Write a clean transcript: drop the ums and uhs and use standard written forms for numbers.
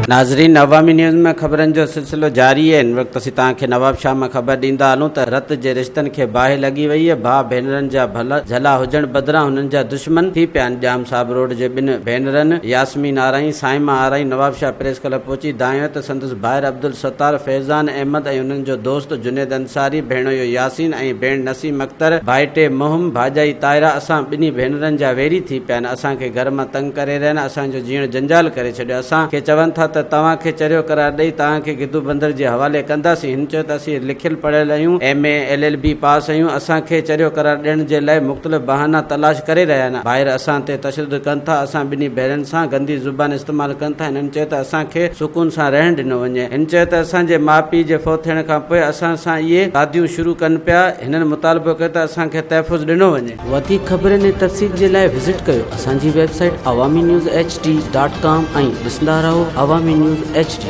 नाज़रीन, अवामी न्यूज़ में ख़बरनि जो सिलसिलो जारी है। इन वक़्तु असीं तव्हांखे नवाब शाह में ख़बर ॾींदा हलूं त रत जे रिश्तनि खे बाहि लॻी वई आहे। भाउ भेनरनि जा झला हुजण बदिरां हुननि जा दुश्मन थी पिया आहिनि। जाम साहिब रोड जे ॿिनि भेनरनि यास्मीन आराई साइमा आराई नवाब शाह प्रेस क्लब पहुची दायूं त संदसि भाइर अब्दुल सत्तार फैज़ान अहमद ऐं हुननि जो दोस्त जुनेद अंसारी, भेणोयो यासीन ऐं भेण नसीम अख्तर, भाइटे मोहम, भाॼाई ताहिरा असां ॿिन्ही भेनरनि जा वेरी थी पिया आहिनि। असांखे घर मां तंग करे रहिया आहिनि, असांजो जीअण जंजाल करे छॾियो। असांखे चवनि था त तव्हांखे चरियो करार ॾेई तव्हांखे गिदू बंदर जे हवाले कंदासीं। हिन चयो त असीं लिखियल पढ़ियल आहियूं, MA LLB पास आहियूं। असांखे चरियो करार ॾियण जे लाइ मुख़्तलिफ़ बहाना तलाश करे रहिया आहिनि। ॿाहिर असां ते तशदुद कनि था, असां ॿिन्ही भेनरनि सां गंदी ज़ुबान इस्तेमालु कनि था। हिननि चयो त असांखे सुकून सां रहण ॾिनो वञे। हिन चयो त असांजे माउ पीउ जे फौत थियण खां पोइ असां सां इहे गादियूं शुरू कनि पिया। हिननि मुतालबो कयो त असांखे तहफ़ुज़ ॾिनो वञे। वधीक ख़बरनि ऐं तफ़सील जे लाइ विज़िट कयो असांजी वेबसाइट awamiNewsHD.com ऐं ॾिसंदा रहो अवामी न्यूज़ HD।